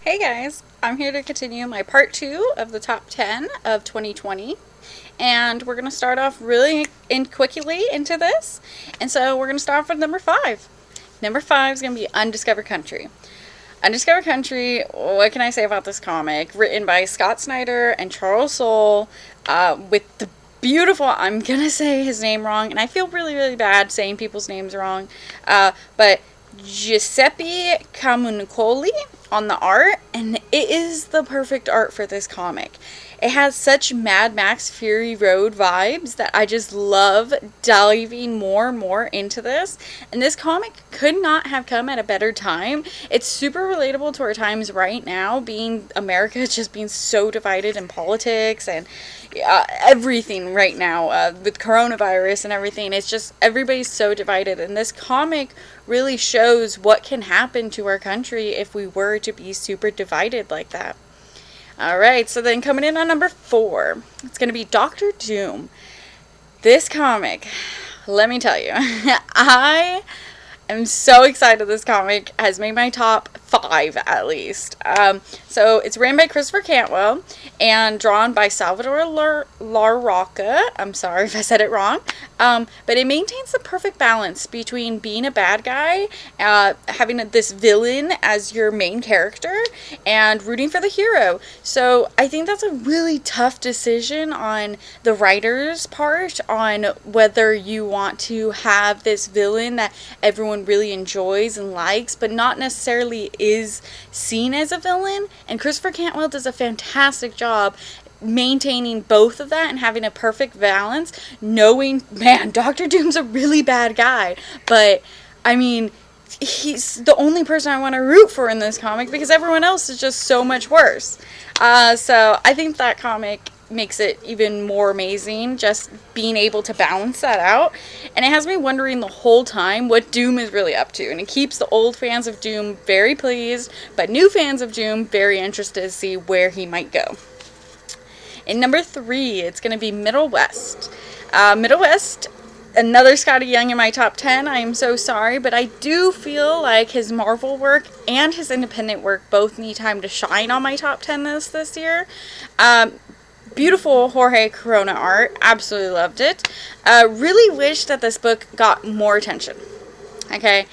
Hey guys, I'm here to continue my part 2 of the top 10 of 2020. And we're going to start off really quickly into this. And so we're going to start off with number 5. Number 5 is going to be Undiscovered Country. Undiscovered Country, what can I say about this comic? Written by Scott Snyder and Charles Soule, with the beautiful, I'm going to say his name wrong, and I feel really, really bad saying people's names wrong, but Giuseppe Camuncoli on the art, and it is the perfect art for this comic. It has such Mad Max Fury Road vibes that I just love diving more and more into this. And this comic could not have come at a better time. It's super relatable to our times right now, being America just being so divided in politics and everything right now with coronavirus and everything. It's just everybody's so divided. And this comic really shows what can happen to our country if we were to be super divided like that. Alright, so then coming in on number 4, it's going to be Doctor Doom. This comic, let me tell you, I am so excited this comic has made my top 5 at least. So it's written by Christopher Cantwell and drawn by Salvador Larroca. I'm sorry if I said it wrong. But it maintains the perfect balance between being a bad guy, having this villain as your main character, and rooting for the hero. So I think that's a really tough decision on the writer's part on whether you want to have this villain that everyone really enjoys and likes, but not necessarily is seen as a villain. And Christopher Cantwell does a fantastic job maintaining both of that and having a perfect balance, knowing, man, Doctor Doom's a really bad guy, but I mean, he's the only person I want to root for in this comic because everyone else is just so much worse. So I think that comic makes it even more amazing, just being able to balance that out. And it has me wondering the whole time what Doom is really up to. And it keeps the old fans of Doom very pleased, but new fans of Doom very interested to see where he might go. In number 3, it's going to be Middle West. Middle West, another Scotty Young in my top 10. I am so sorry, but I do feel like his Marvel work and his independent work both need time to shine on my top 10 list this year. Beautiful Jorge Corona art. Absolutely loved it. Really wish that this book got more attention. Okay.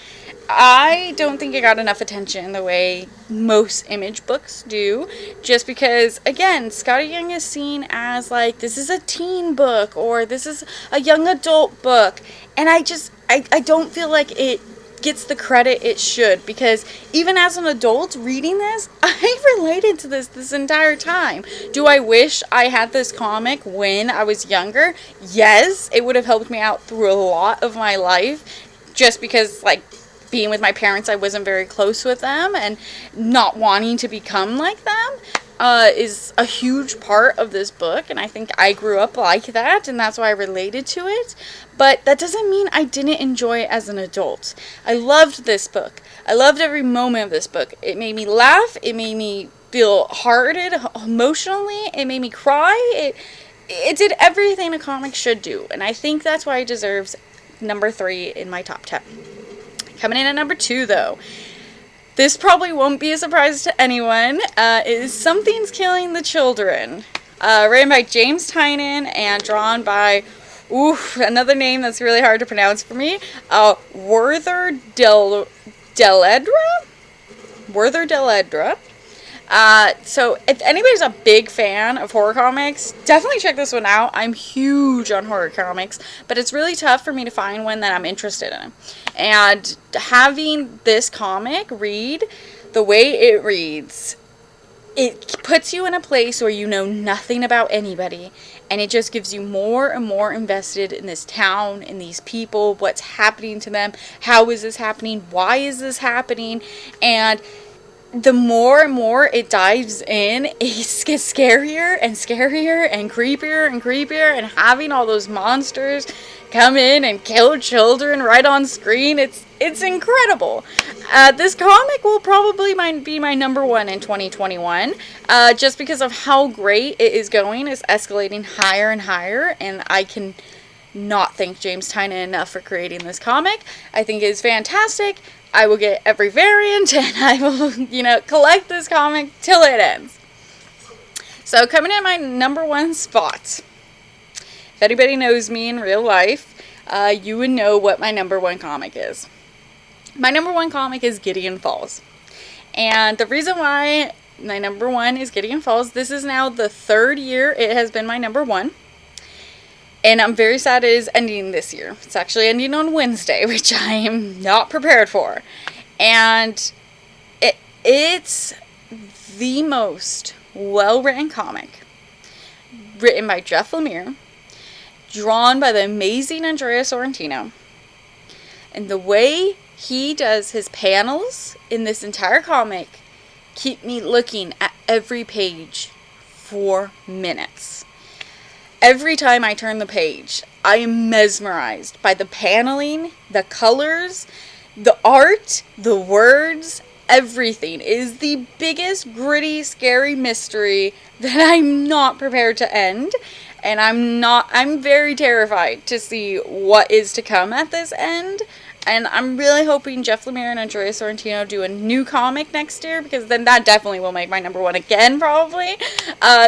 I don't think it got enough attention the way most Image books do, just because, again, Scotty Young is seen as like, this is a teen book, or this is a young adult book, and I don't feel like it gets the credit it should, because even as an adult reading this, I related to this entire time. Do I wish I had this comic when I was younger? Yes, it would have helped me out through a lot of my life, just because, like, being with my parents, I wasn't very close with them, and not wanting to become like them is a huge part of this book, and I think I grew up like that, and that's why I related to it. But that doesn't mean I didn't enjoy it as an adult. I loved this book. I loved every moment of this book. It made me laugh. It made me feel hearted emotionally. It made me cry. It did everything a comic should do, and I think that's why it deserves number 3 in my top 10. Coming in at number 2, though. This probably won't be a surprise to anyone. Is Something's Killing the Children. Written by James Tynion and drawn by, another name that's really hard to pronounce for me. Werther Dell'Edera? Werther Dell'Edera. So if anybody's a big fan of horror comics, definitely check this one out. I'm huge on horror comics, but it's really tough for me to find one that I'm interested in. And having this comic read the way it reads, it puts you in a place where you know nothing about anybody, and it just gives you more and more invested in this town, in these people, what's happening to them, how is this happening, why is this happening, and the more and more it dives in, it gets scarier and scarier and creepier, and having all those monsters come in and kill children right on screen, it's incredible. This comic will probably be my number 1 in 2021, just because of how great it is going. It's escalating higher and higher, and I can not thank James Tynion enough for creating this comic. I think it is fantastic. I will get every variant and I will, collect this comic till it ends. So coming in my number one spot. If anybody knows me in real life, you would know what my number one comic is. My number one comic is Gideon Falls. And the reason why my number one is Gideon Falls, this is now the third year it has been my number one. And I'm very sad it is ending this year. It's actually ending on Wednesday, which I am not prepared for. And it's the most well-written comic. Written by Jeff Lemire. Drawn by the amazing Andrea Sorrentino. And the way he does his panels in this entire comic keep me looking at every page for minutes. Every time I turn the page, I am mesmerized by the paneling, the colors, the art, the words, everything. It is the biggest, gritty, scary mystery that I'm not prepared to end. And I'm very terrified to see what is to come at this end. And I'm really hoping Jeff Lemire and Andrea Sorrentino do a new comic next year, because then that definitely will make my number one again, probably.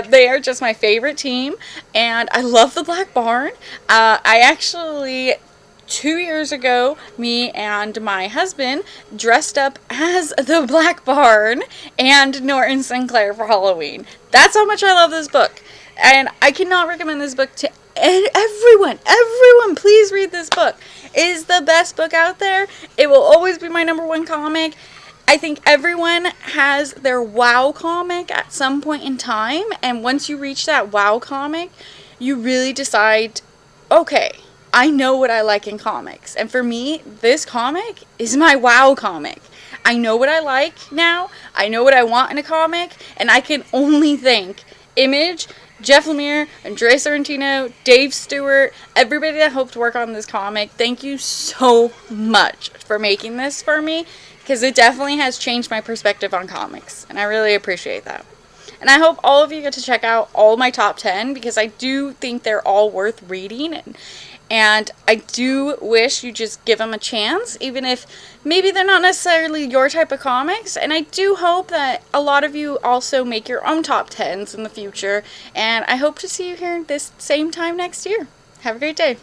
They are just my favorite team, and I love the Black Barn. I actually, 2 years ago, me and my husband dressed up as the Black Barn and Norton Sinclair for Halloween. That's how much I love this book. And I cannot recommend this book to everyone. Everyone, please read this book. It is the best book out there. It will always be my number one comic. I think everyone has their wow comic at some point in time. And once you reach that wow comic, you really decide, okay, I know what I like in comics. And for me, this comic is my wow comic. I know what I like now. I know what I want in a comic. And I can only thank Image, Jeff Lemire, Andrea Sorrentino, Dave Stewart, everybody that helped work on this comic. Thank you so much for making this for me, because it definitely has changed my perspective on comics, and I really appreciate that. And I hope all of you get to check out all my top 10, because I do think they're all worth reading, and I do wish you just give them a chance, even if maybe they're not necessarily your type of comics. And I do hope that a lot of you also make your own top 10s in the future. And I hope to see you here this same time next year. Have a great day.